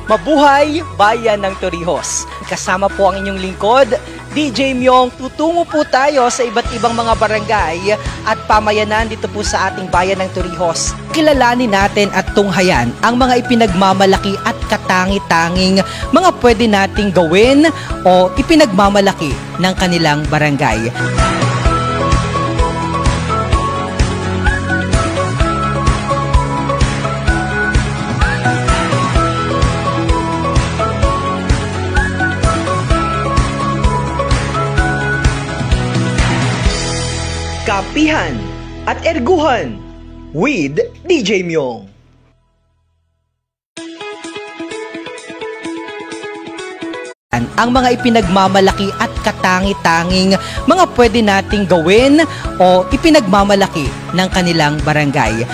Mabuhay Bayan ng Torrijos! Kasama po ang inyong lingkod, DJ Myong. Tutungo po tayo sa iba't ibang mga barangay at pamayanan dito po sa ating bayan ng Torrijos. Kilalanin natin at tunghayan ang mga ipinagmamalaki at katangi-tanging mga pwede nating gawin o ipinagmamalaki ng kanilang barangay. Kapihan at Erguhan with DJ Myong. Ang mga ipinagmamalaki at katangi-tanging mga pwede nating gawin o ipinagmamalaki ng kanilang barangay.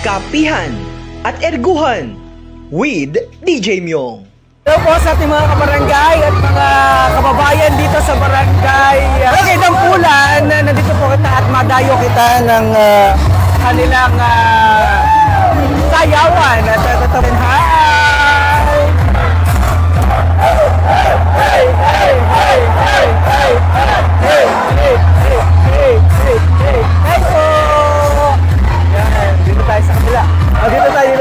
Kapihan at Erguhan with DJ Myong. Hello po sa ating mga kabarangay at mga kababayan dito sa barangay Dampulan. Nandito po kita at madayo kita ng kanilang sayawan at tatawin. Hi! Hey! Hey! Hey! Hey! Hey! Hey! Hey! Hey! Hey! Hey! Hey po! Yan, dito tayo sa kabila. Dito tayo.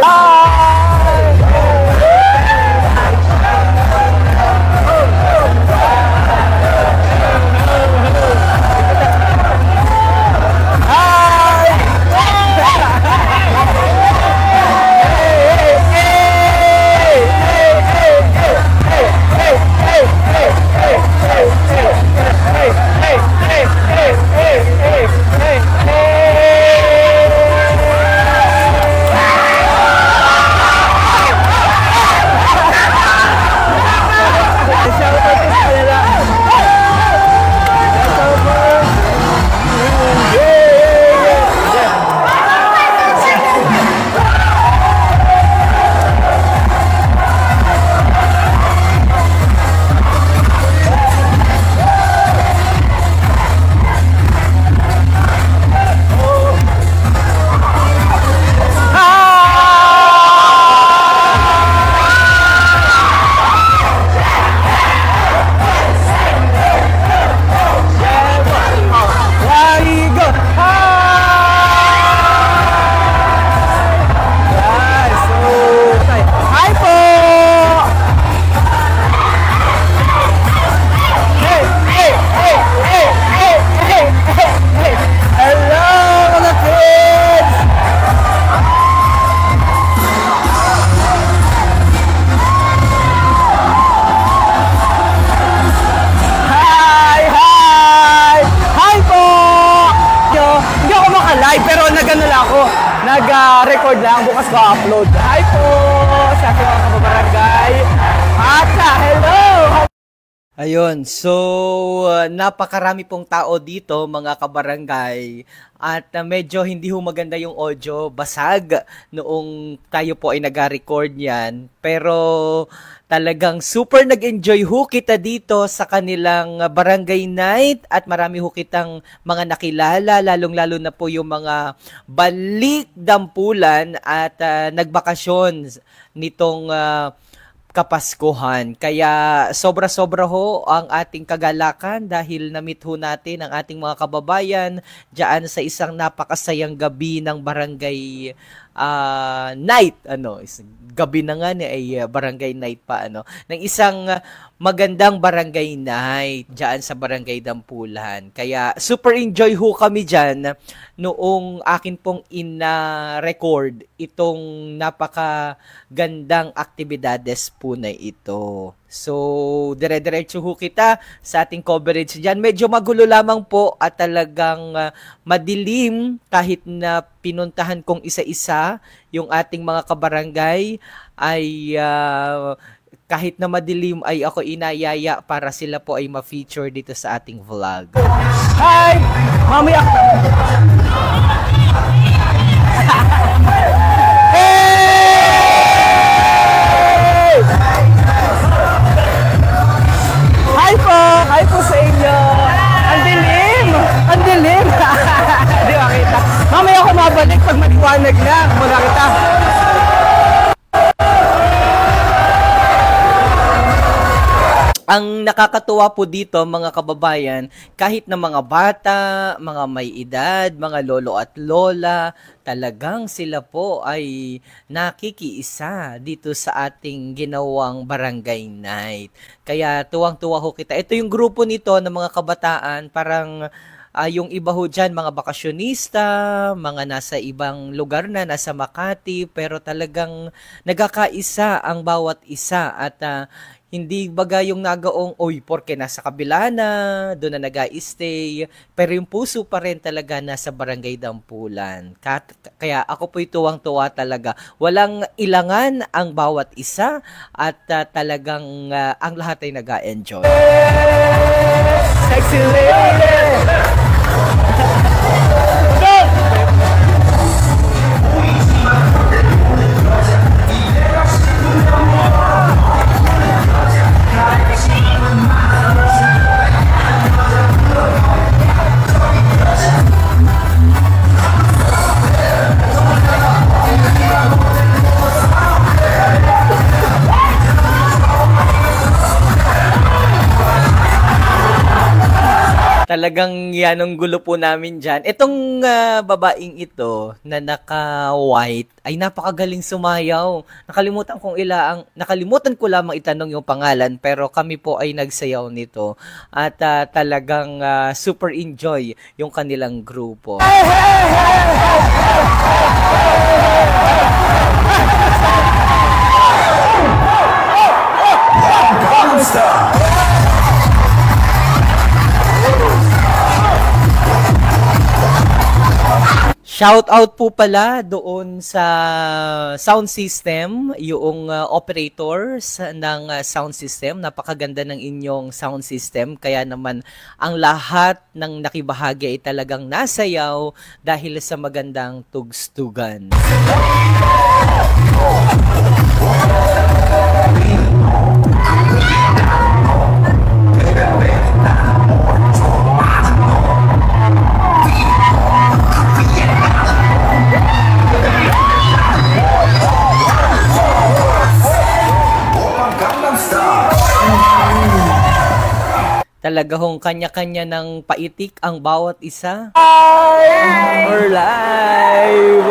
Nag-record lang, bukas ko upload. Hi po sa aking mga kabarangay. At hello! Ayun, so napakarami pong tao dito mga kabarangay at medyo hindi ho maganda yung audio, basag noong tayo po ay nag-record yan. Pero talagang super nag-enjoy ho kita dito sa kanilang barangay night at marami ho kitang mga nakilala, lalong-lalo na po yung mga balik Dampulan at nagbakasyon nitong Kapaskuhan. Kaya sobra-sobra ho ang ating kagalakan dahil na-meet ho natin ang ating mga kababayan diyan sa isang napakasayang gabi ng barangay night, gabi na nga ay barangay night pa, ng isang magandang barangay night diyan sa barangay Dampulan. Kaya super enjoy ho kami diyan noong akin pong ina-record itong napakagandang aktibidades po na ito. So, dire-diretso ho kita sa ating coverage dyan. Medyo magulo lamang po at talagang madilim kahit na pinuntahan kong isa-isa yung ating mga kabarangay ay kahit na madilim ay ako inayaya para sila po ay ma-feature dito sa ating vlog. Hi! Mamaya! Hey! maliwanag na. Muna kita. Ang nakakatuwa po dito mga kababayan, kahit na mga bata, mga may edad, mga lolo at lola, talagang sila po ay nakikiisa dito sa ating ginawang barangay night. Kaya tuwang-tuwa ho kita. Ito yung grupo nito ng mga kabataan, parang yung iba ho dyan, mga bakasyonista, mga nasa ibang lugar na, nasa Makati, pero talagang nagkakaisa ang bawat isa at hindi baga yung nagaong, oy, porke nasa kabila na, doon na nag-i-stay, pero yung puso pa rin talaga nasa Barangay Dampulan. Kaya ako po'y tuwang-tuwa talaga. Walang ilangan ang bawat isa at talagang ang lahat ay nag-enjoy. Sexy lady! Talagang yan ang gulo po namin dyan. Itong babaeng ito na naka-white ay napakagaling sumayaw. Nakalimutan ko lamang itanong yung pangalan pero kami po ay nagsayaw nito. At talagang super enjoy yung kanilang grupo. Shout out po pala doon sa sound system, yung operators ng sound system. Napakaganda ng inyong sound system. Kaya naman ang lahat ng nakibahagi ay talagang nasayaw dahil sa magandang tugstugan. Talaga hong kanya-kanya ng paitik ang bawat isa. We're live!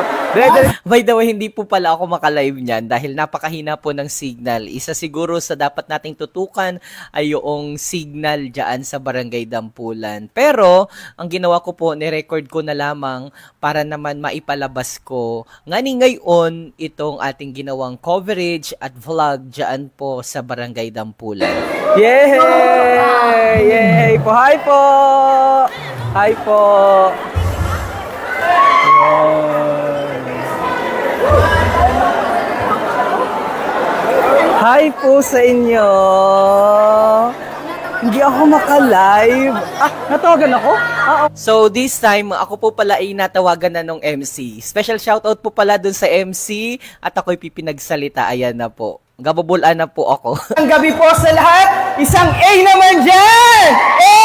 By the way, hindi po pala ako makalive niyan dahil napakahina po ng signal. Isa siguro sa dapat nating tutukan ay yung signal dyan sa Barangay Dampulan. Pero, ang ginawa ko po, ni-record ko na lamang para naman maipalabas ko ngayon itong ating ginawang coverage at vlog dyan po sa Barangay Dampulan. Yay! Yay po! Hi po! Hi po! Hi po sa inyo! Hindi ako maka-live. Natawagan ako? So this time, ako po pala ay natawagan na nung MC. Special shoutout po pala dun sa MC at ako'y pipinagsalita. Ayan na po. Gababulan na po ako. Ang gabi po sa lahat. Isang A naman dyan! A!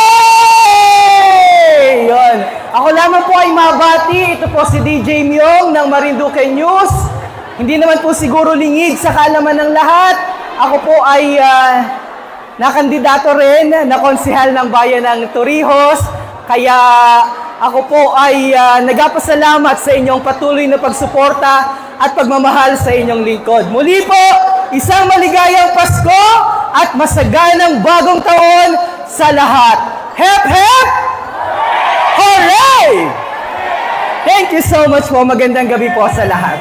Yun. Ako lamang po ay mabati. Ito po si DJ Myong ng Marinduque News. Hindi naman po siguro lingid sa kaalaman ng lahat. Ako po ay nakandidato rin na konsehal ng bayan ng Torrijos. Kaya ako po ay nagpapasalamat sa inyong patuloy na pagsuporta at pagmamahal sa inyong lingkod. Muli po, isang maligayang Pasko at masaganang bagong taon sa lahat. Hep, hep! Hooray! Thank you so much po. Magandang gabi po sa lahat.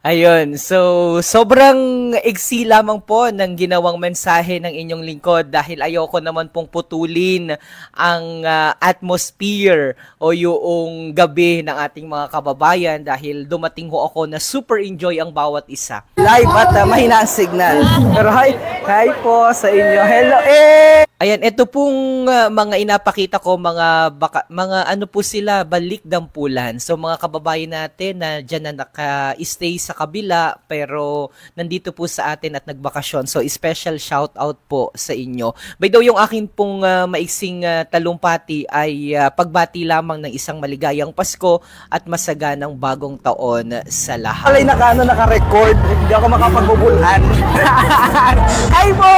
Ayun, so sobrang iksi lamang po ng ginawang mensahe ng inyong lingkod dahil ayoko naman pong putulin ang atmosphere o yung gabi ng ating mga kababayan dahil dumating ho ako na super enjoy ang bawat isa. Live at mahina ang signal. Pero hi po sa inyo. Hello! Ayan, ito pong mga inapakita ko, mga ano po sila, balik dampulan. So mga kababayan natin na dyan na naka-stay sa kabila pero nandito po sa atin at nagbakasyon. So special shout out po sa inyo. By the way, yung akin pong maiksing talumpati ay pagbati lamang ng isang maligayang Pasko at masaganang bagong taon sa lahat. Alay naka-record, hindi ako makapagbubulan. Hi po!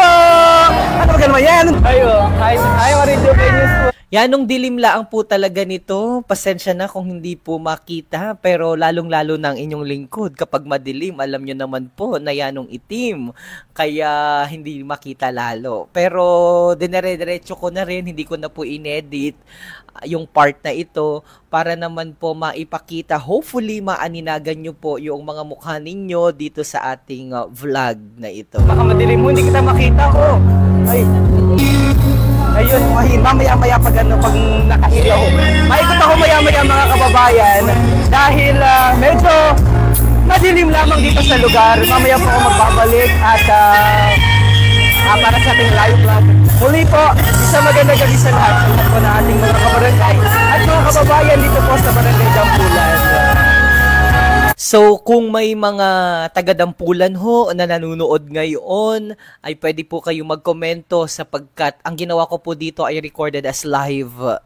Ano ba naman yan? Hi, Marijo Peñas po. Yan, nung dilim laang po talaga nito, pasensya na kung hindi po makita, pero lalong-lalo ng inyong lingkod. Kapag madilim, alam nyo naman po na yanong itim, kaya hindi makita lalo. Pero dinere-diretso ko na rin, hindi ko na po inedit yung part na ito para naman po maipakita. Hopefully, maaninagan nyo po yung mga mukha ninyo dito sa ating vlog na ito. Baka madilim mo, hindi kita makita ko. Ayun, mamaya-maya pag nakahilaw. Maikot ako maya-maya mga kababayan dahil medyo madilim lamang dito sa lugar. Mamaya po ako magbabalik at para sa ating live vlog. Muli po, isang magandang gabi sa lahat po na ating mga kabarangay at mga kababayan dito po sa Barangay Dampulan. So, kung may mga taga-dampulan ho na nanonood ngayon, ay pwede po kayo magkomento sapagkat ang ginawa ko po dito ay recorded as live.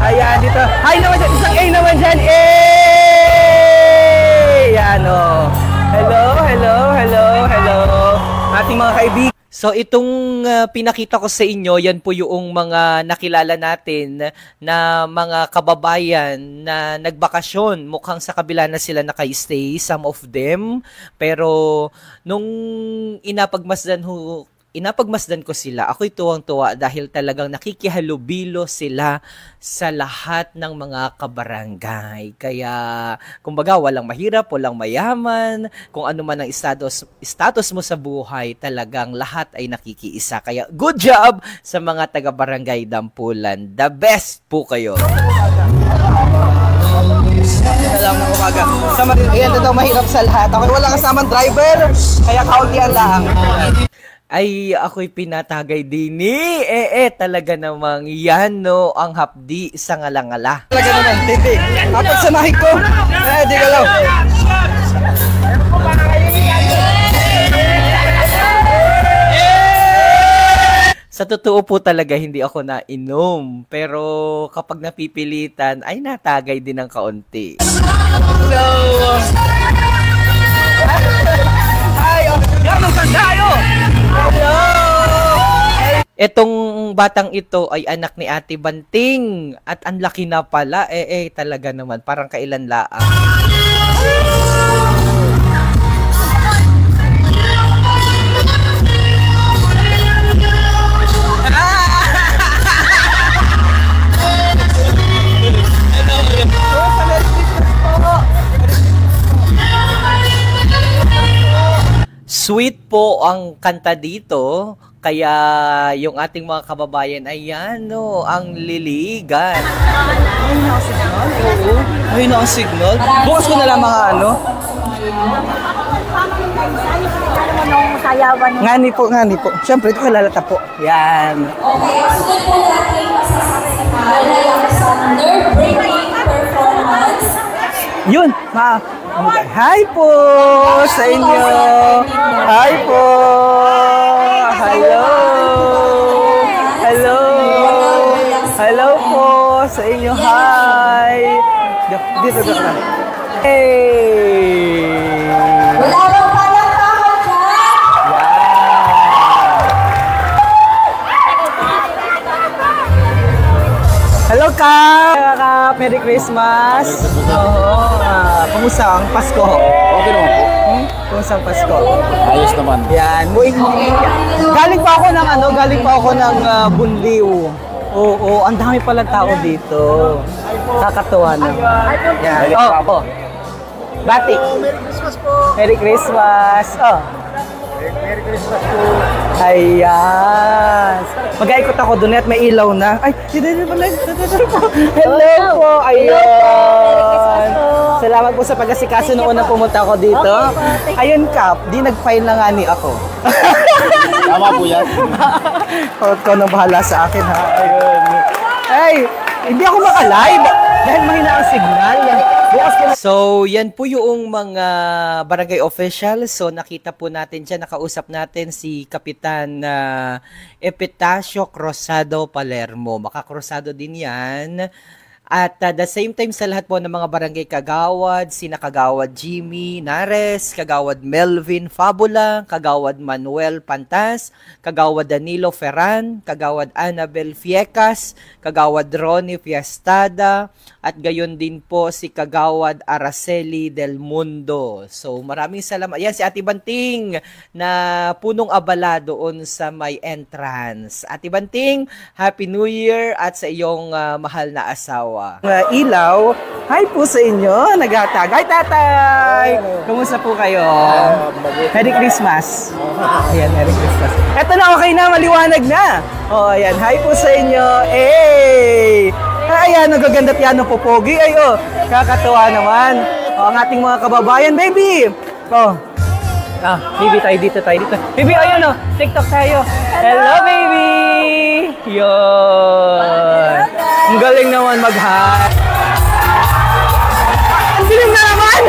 Ayan, dito. Hi naman dyan. Isang A naman dyan. Yan o. Hello. Ating mga kaibigan. So itong pinakita ko sa inyo, yan po yung mga nakilala natin na mga kababayan na nagbakasyon. Mukhang sa kabila na sila naka-stay, some of them. Pero nung inapagmasdan ko sila, ako'y tuwang-tuwa dahil talagang nakikihalubilo sila sa lahat ng mga kabarangay. Kaya, kumbaga, walang mahirap, walang mayaman, kung ano man ang status mo sa buhay, talagang lahat ay nakikiisa. Kaya, good job sa mga taga-barangay Dampulan. The best po kayo. Salamat umaga. Ayan, ito mahirap sa lahat. Ako wala kasamang driver, kaya kauntian lang. Ay, ako'y pinatagay din talaga namang yan, no, ang hapdi sa ngala-ngala. Talaga naman, tindi. Kapag samahin ko, di ka lang. Sa totoo po talaga, hindi ako nainom. Pero kapag napipilitan, ay natagay din ng kaunti. So, tayo! Hello! Etong batang ito ay anak ni Ate Banting at ang laki na pala, talaga naman, parang kailan laang. Sweet po ang kanta dito, kaya yung ating mga kababayan ay yan, no, ang liligan. Ay, na ang signal? Oo. Ay, na ang signal? Bukas ko na lang mga ano. Ngani po. Siyempre, ito kalalata po. Yan. Okay, sunod po natin sa nerve-breaking performance. Yun, hi po sa inyo. Hi po. Hello po sa inyo. Hi. Dito ka. Hey. Wala bang palakpakan dyan? Hello ka. Merry Christmas. Kumusta ang Pasko? Okay naman po. Kumusta ang Pasko? Ayos naman. Yan. Galing pa ako ng Bunliw. Oo, ang dami pala tao dito. Kakatuwa na. Yan. Oh. Batik. Merry Christmas po. Merry Christmas. Oh. Merry Christmas po. Ayan. Mag-aikot ako doon at may ilaw na. Ay, dito pala. Hello po. Ayun. Salamat po sa pag-asikaso noon na pumunta ako dito. Ayun, Kap, di nag-file na nga ni ako. Tama po yan. Ikaw nang bahala sa akin, ha? Ayun. Ay, hindi ako maka-live dahil mahina ang signal. So, yan po yung mga barangay officials. So, nakita po natin dyan, nakausap natin si Kapitan Epitacio Cruzado Palermo. Makakrosado din yan. At the same time sa lahat po ng mga barangay kagawad, sina Kagawad Jimmy Nares, Kagawad Melvin Fabula, Kagawad Manuel Pantas, Kagawad Danilo Ferran, Kagawad Annabel Fiecas, Kagawad Ronnie Fiestada, at gayon din po si Kagawad Araceli Del Mundo. So maraming salamat. Yan si Ate Banting na punong abala doon sa may entrance. Ate Banting, Happy New Year at sa iyong mahal na asawa. Ilaw, hi po sa inyo. Naghatag. Hi, tatay! Kumusta po kayo? Merry Christmas. Ayan, Merry Christmas. Eto na, okay na, maliwanag na. O, ayan, hi po sa inyo. Hey! Ayan, nagaganda piano po, pogi. Ay, oh, kakatuwa naman. O, ang ating mga kababayan, baby. Oh. Baby, tayo dito. Baby, ayun, oh, TikTok tayo. Hello, baby! Yun. Ang galing naman mag-hi. Ang dilim na naman!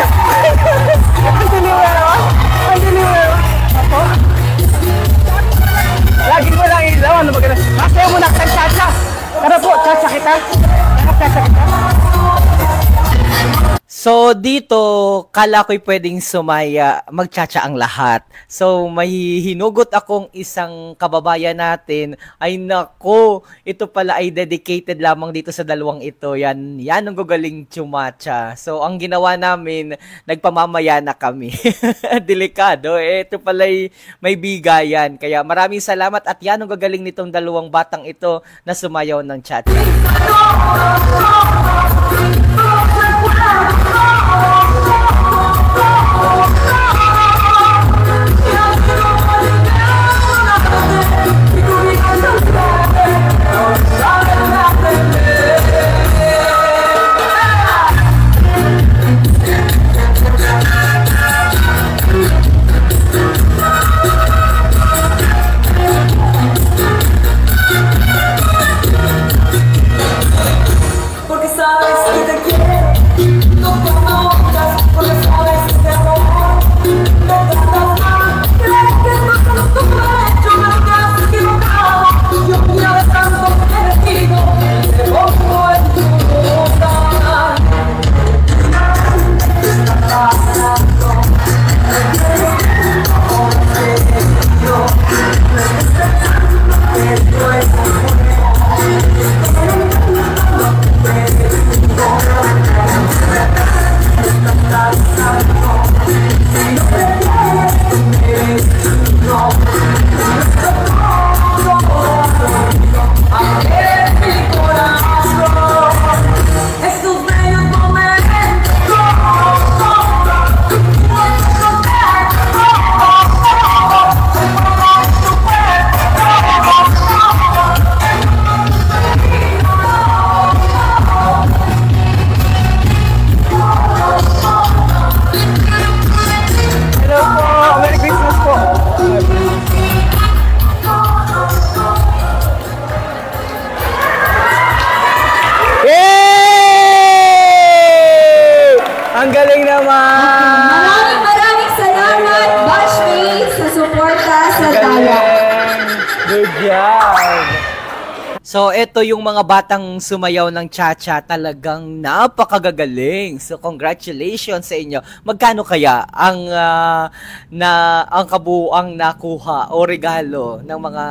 Ang dilim na naman! Ako? Lagi mo lang ilaw. Ano ba gano'n? Masayaw mo na kang chacha. Tara po, chacha kita. So, dito, kala ko'y pwedeng sumaya, magtsatsa ang lahat. So, may hinugot akong isang kababayan natin. Ay nako, ito pala ay dedicated lamang dito sa dalawang ito. Yan ang gagaling tsumatsa. So, ang ginawa namin, nagpamamaya na kami. Delikado. Ito pala ay may bigayan. Kaya maraming salamat at yan ang gagaling nitong dalawang batang ito na sumayaw ng tsatsa. Porque sabes que te quiero, no te enojas, porque sabes que te amo. No tratas mal, crees que esto solo tu derecho, pero te has equivocado. Yo una vez tanto te digo, te pongo en tu lugar. ¿Qué está pasando? Esto es ang galing naman! Maraming salamat, Batchmates, sa suporta sa Daya. Good job! So, ito yung mga batang sumayaw ng cha-cha, talagang napakagagaling. So, congratulations sa inyo. Magkano kaya ang kabuuang nakuha o regalo ng mga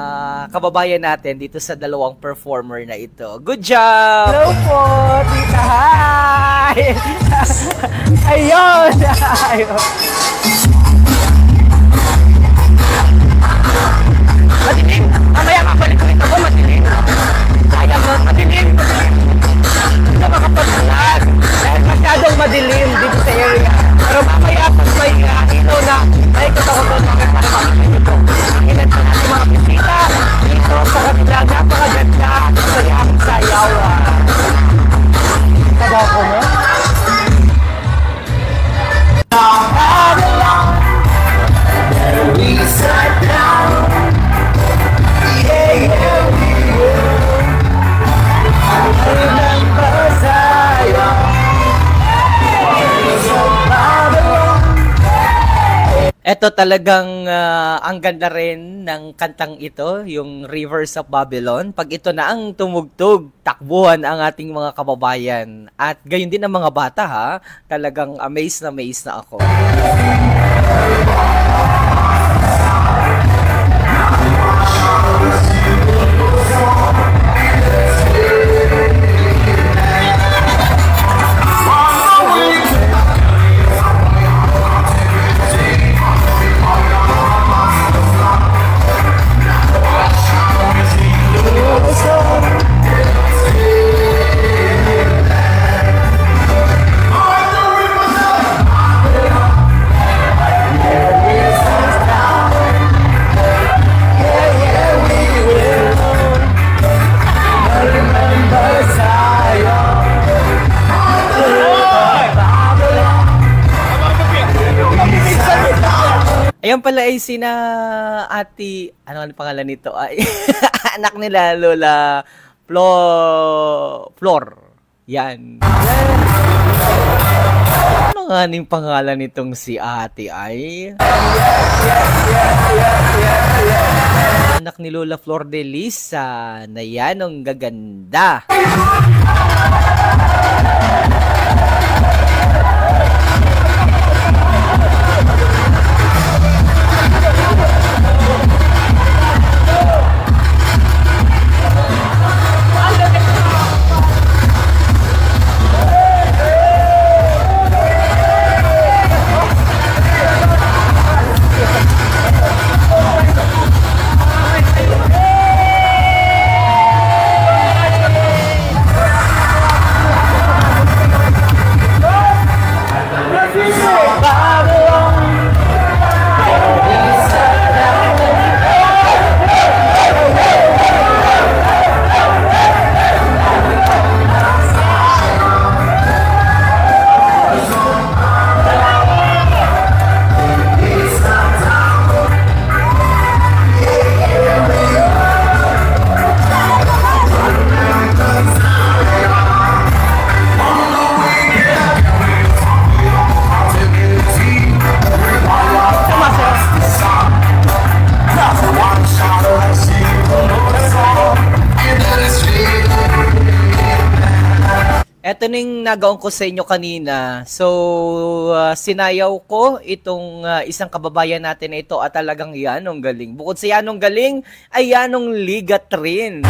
kababayan natin dito sa dalawang performer na ito? Good job! Hello po, tita! Hi! Ayun! Ayun! Madilim! Mamaya mabalik ko ito po, madilim! Sayang mo, madilim! Hindi na makapagsalag! Dahil masyadong madilim dito sa area. Pero mamaya pag may ilaw na naikot ako doon, makikita ito. Ilan sa natin mga bisita dito sa kanila, napakaganda sa iyong sayaw. Sabaw ko mo? Eto talagang ang ganda rin ng kantang ito, yung Rivers of Babylon. Pag ito na ang tumugtog, takbuhan ang ating mga kababayan. At gayon din ang mga bata ha, talagang amazed na ako. Ayan pala ay sina ati, ano pangalan nito? Ay, anak nila Lola Flor. Yan. Ano nga ning pangalan nitong si ate ay? Anak ni Lola Flor de Lisa na yan ang gaganda. Ito ning nagaon ko sa inyo kanina. So, sinayaw ko itong isang kababayan natin na ito at talagang yanong galing. Bukod sa yanong galing, ay yanong ligat rin.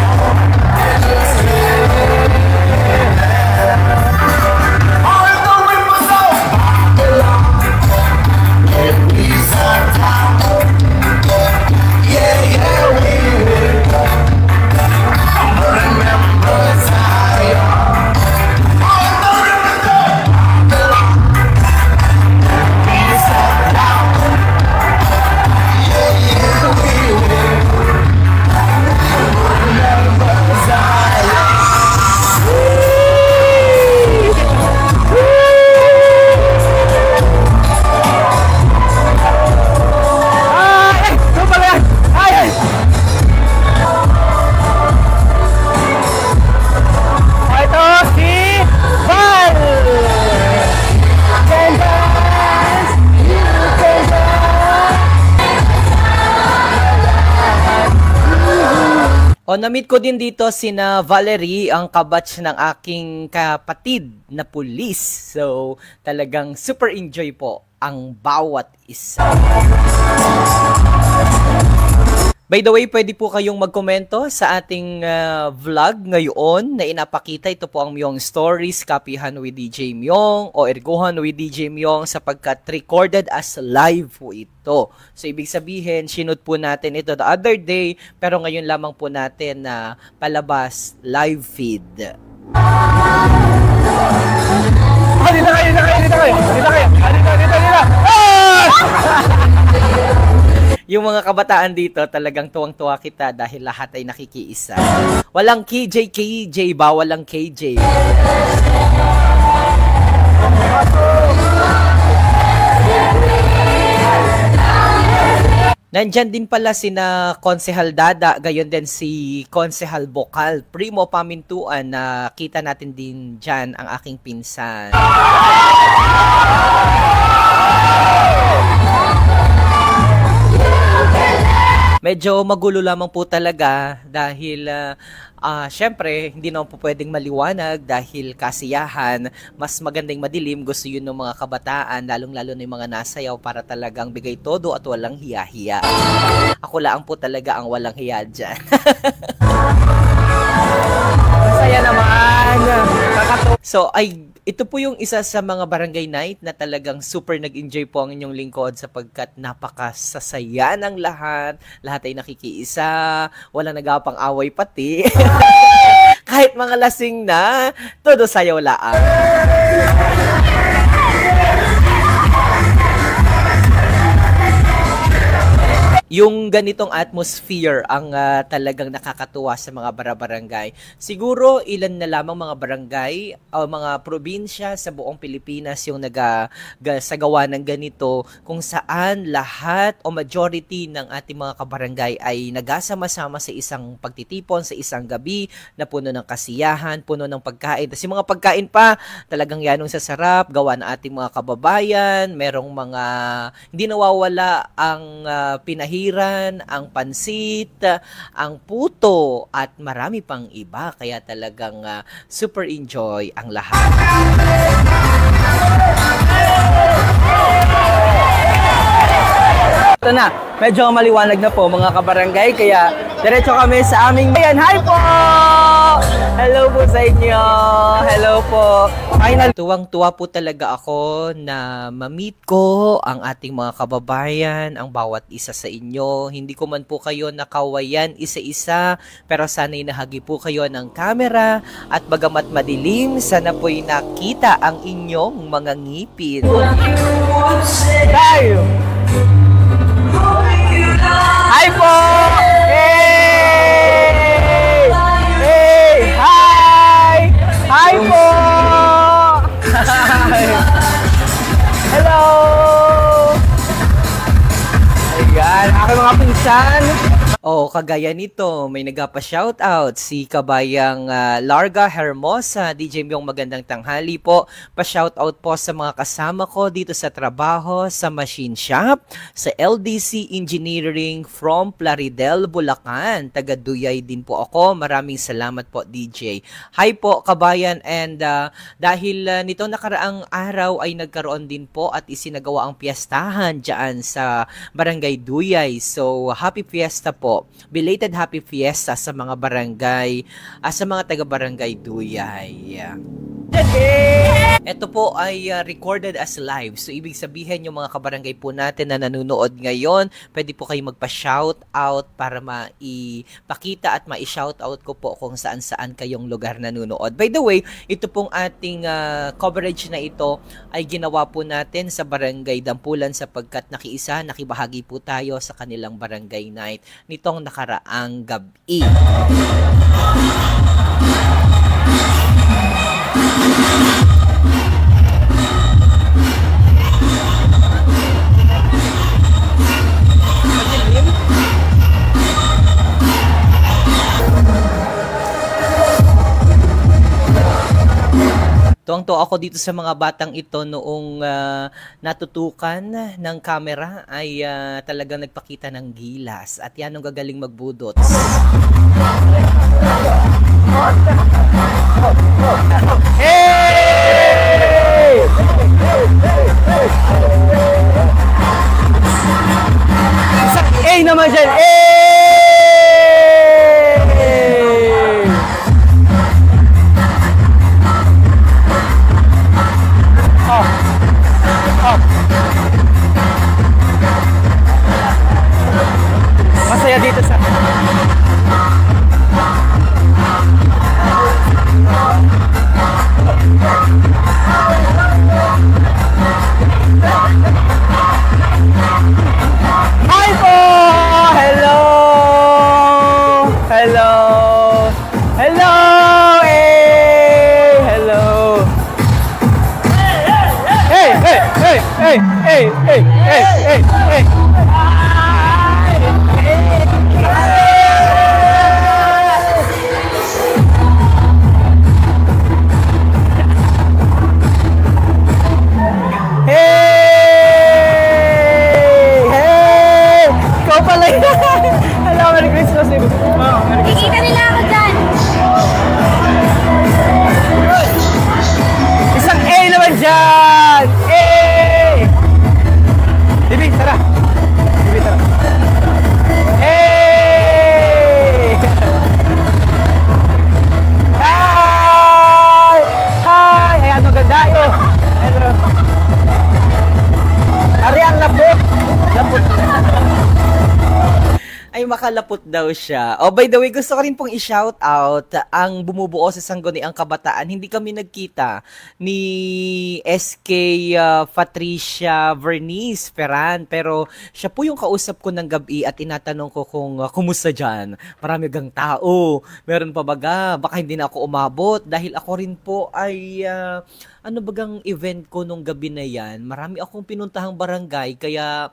Na-meet ko din dito sina Valerie, ang kabatch ng aking kapatid na pulis. So, talagang super enjoy po ang bawat isa. By the way, pwede po kayong magkomento sa ating vlog ngayon na inapakita. Ito po ang Myong Stories, Kapihan with DJ Myong o Erguhan with DJ Myong sapagkat recorded as live po ito. So, ibig sabihin, sinut po natin ito the other day, pero ngayon lamang po natin na palabas live feed. Dito Yung mga kabataan dito, talagang tuwang-tuwa kita dahil lahat ay nakikiisa. Walang KJ, bawal ang KJ. Nandyan din pala sina Konsehal Dada, gayon din si Konsehal Bokal, Primo Pamintuan na kita natin din dyan ang aking pinsan. Medyo magulo lamang po talaga dahil syempre, hindi naman po pwedeng maliwanag dahil kasiyahan, mas magandang madilim, gusto yun ng mga kabataan, lalong-lalo na yung mga nasayaw para talagang bigay todo at walang hiya-hiya. Ako lang po talaga ang walang hiya dyan. Masaya naman! So, ito po yung isa sa mga barangay night na talagang super nag-enjoy po ang inyong lingkod sapagkat napakasasaya ng lahat. Lahat ay nakikiisa, walang nagapang away pati. Kahit mga lasing na, todo sayaw laang. Yung ganitong atmosphere ang talagang nakakatuwa sa mga barangay. Siguro ilan na lamang mga barangay o mga probinsya sa buong Pilipinas yung nagsagawa ng ganito kung saan lahat o majority ng ating mga kabarangay ay nagasama-sama sa isang pagtitipon, sa isang gabi na puno ng kasiyahan, puno ng pagkain. Tapos yung mga pagkain pa, talagang yanong sasarap, gawa ng ating mga kababayan, merong mga hindi nawawala ang pinahiran, ang pansit, ang puto, at marami pang iba. Kaya talagang super enjoy ang lahat. Ito na, medyo maliwanag na po mga kabarangay, kaya diretso kami sa aming bayan. Hi po! Hello po sa inyo! Hello po! Final. Tuwang-tuwa po talaga ako na ma-meet ko ang ating mga kababayan, ang bawat isa sa inyo. Hindi ko man po kayo nakawayan isa-isa, pero sana'y nahagi po kayo ng camera at bagamat madilim, sana po'y nakita ang inyong mga ngipin. Tayo! Hi po! Hey! Hey! Hi! Hi po! Hello! Ayan, aking mga pinsan. Oh, kagaya nito, may nagpa-shoutout si kabayang Larga Hermosa. DJ Myong, magandang tanghali po. Pa-shoutout po sa mga kasama ko dito sa trabaho sa machine shop, sa LDC Engineering from Plaridel, Bulacan. Taga-Duyay din po ako. Maraming salamat po, DJ. Hi po, kabayan. And dahil nitong nakaraang araw ay nagkaroon din po at isinagawa ang piyestahan dyan sa Barangay Duyay. So, happy fiesta po. Belated happy fiesta sa mga barangay, sa mga taga-barangay Duyay. Ito po ay recorded as live. So, ibig sabihin yung mga kabarangay po natin na nanonood ngayon, pwede po kayo magpa-shout out para maipakita at ma-shout out ko po kung saan-saan kayong lugar nanonood. By the way, ito pong ating coverage na ito ay ginawa po natin sa Barangay Dampulan sapagkat nakibahagi po tayo sa kanilang barangay night nitong nakaraang gabi. Tuwang-tuwa ako dito sa mga batang ito noong natutukan ng camera ay talagang nagpakita ng gilas at yan ang gagaling magbudot. Hey! Isang A naman dyan! Masaya dito sa Hi po! Hello! Hello! Hello! Hey! Hello! Hey! Hey! Hey! Hey! Hey! Hey! Hey! Hey! Hey! Hey! Ikaw pala yan! maganda yun. Pero, ari ang lapot. Lapot. Ay, makalapot daw siya. Oh, by the way, gusto ko rin pong i-shout out ang bumubuo sa Sangguniang Kabataan. Hindi kami nagkita ni SK Patricia Vernice Ferran, pero siya po yung kausap ko ng gabi at tinatanong ko kung kumusta dyan. Marami gang tao. Meron pa baga? Baka hindi na ako umabot dahil ako rin po ay ano bagang event ko nung gabi na yan. Marami akong pinuntahang barangay kaya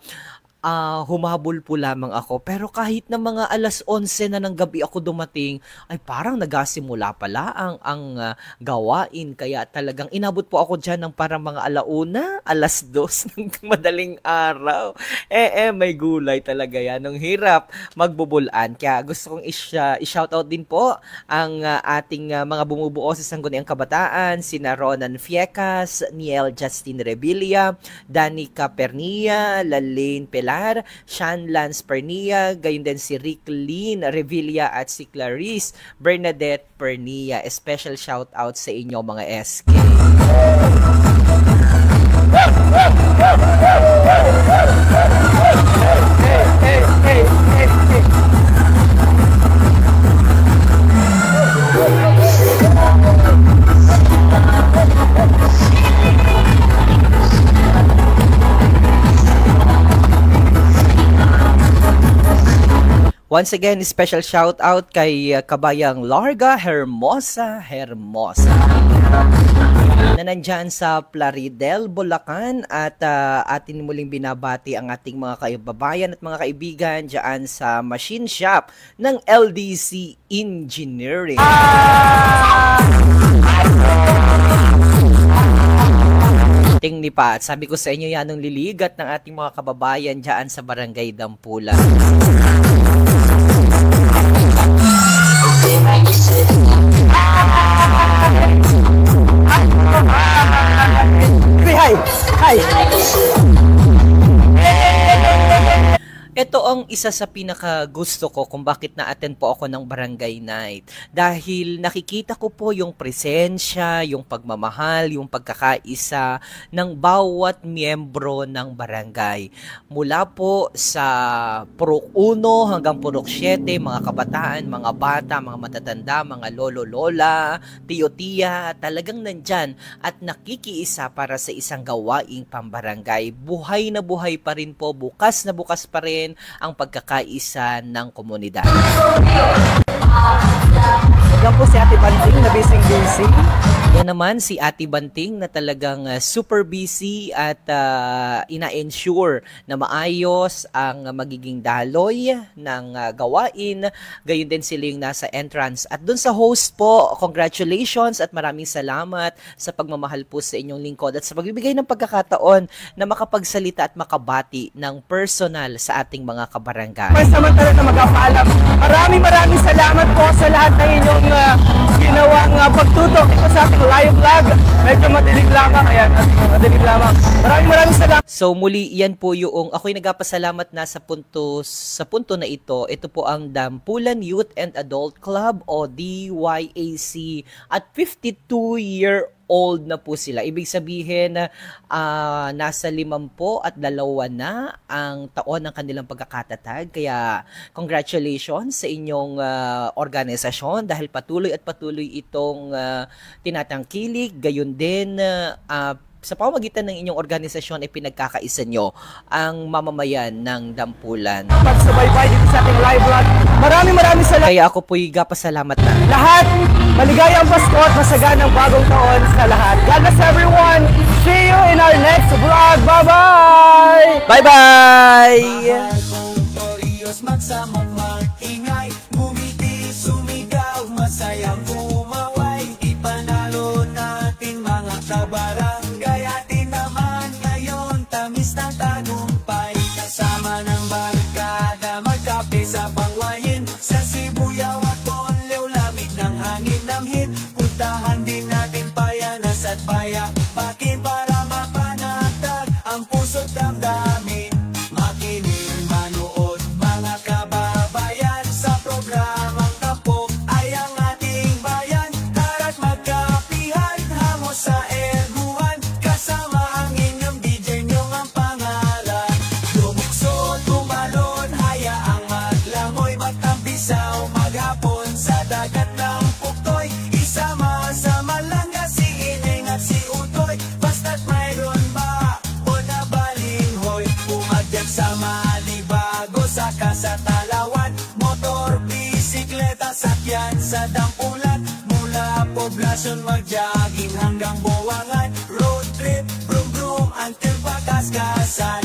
humabol po lamang ako. Pero kahit na mga 11:11 na ng gabi ako dumating, ay parang nagasimula pala ang gawain. Kaya talagang inabot po ako dyan ng parang mga 1:00, 2:00 ng madaling araw. May gulay talaga yan. Nung hirap magbubulan. Kaya gusto kong i-shoutout din po ang ating mga bumubuo sa Sangguniang Kabataan, sina Ronan Fiecas, Niel Justin Revilla, Danica Pernia, Lalaine Pelar, Sean Lance Pernia, gayon din si Rick Lynn Revilla at si Clarice Bernadette Pernia. Special shout out sa inyo mga SK. Once again, special shout out kay Kabayang Larga Hermosa na nandyan sa Plaridel, Bulacan at atin muling binabati ang ating mga kaibabayan at mga kaibigan dyan sa machine shop ng LDC Engineering. Ting ni Pat, sabi ko sa inyo yan ang liligat ng ating mga kababayan dyan sa Barangay Dampulan. Hi! Ito ang isa sa pinaka gusto ko kung bakit na-attend po ako ng barangay night. Dahil nakikita ko po yung presensya, yung pagmamahal, yung pagkakaisa ng bawat miyembro ng barangay. Mula po sa Purok 1 hanggang Purok 7, mga kabataan, mga bata, mga matatanda, mga lolo-lola, tiyo-tiya, talagang nandyan at nakikiisa para sa isang gawaing pambarangay. Buhay na buhay pa rin po, bukas na bukas pa rin ang pagkakaisa ng komunidad. Yan po si Ate Banting na busy. Yan naman si Ate Banting na talagang super busy at ina-ensure na maayos ang magiging daloy ng gawain. Gayon din sila yung nasa entrance. At dun sa host po, congratulations at maraming salamat sa pagmamahal po sa inyong lingkod at sa pagbibigay ng pagkakataon na makapagsalita at makabati ng personal sa ating mga kabarangay. Samantala na magpapaalam. Maraming salamat po sa lahat ng inyong ginawang pagtutok ito sa ating live vlog. Medyo madilig lamang. Ayan, madilig lamang. Maraming salamat. So muli, yan po yung ako'y nagpasalamat na sa punto na ito. Ito po ang Dampulan Youth and Adult Club o DYAC at 52-year-old na po sila. Ibig sabihin, nasa 52 na ang taon ng kanilang pagkakatatag. Kaya congratulations sa inyong organisasyon dahil patuloy itong tinatangkilik. Gayon din, sa pamamagitan ng inyong organisasyon ay pinagkakaisa nyo ang mamamayan ng Dampulan. Pagsubaybay dito sa ating live vlog. Maraming salamat. Kaya ako po'y pasalamat na. Lahat, maligayang Pasko at masaganang bagong taon sa lahat. God bless everyone. See you in our next vlog. Bye-bye! Bye-bye! Magsamang ingay, bumiti, sumigaw, masayang bumaway, ipanalo natin mga kabarangay, atin naman ngayon, tamis ng tagumpay, kasama ng barkada, magkape sa pangwayin, sa Sibuyaw at Bonleo, lamig ng hangin ng hit, puntahan din natin Payanas at Payapakin para mapanatag ang puso't damdamin. Makinig, manood, mga kababayan, sa programang Tampok ay ang ating bayan. Tara't magkapihan, hango sa bakasyon, mag-jogging hanggang Buwangan. Road trip, brum brum, until Pakaskasan.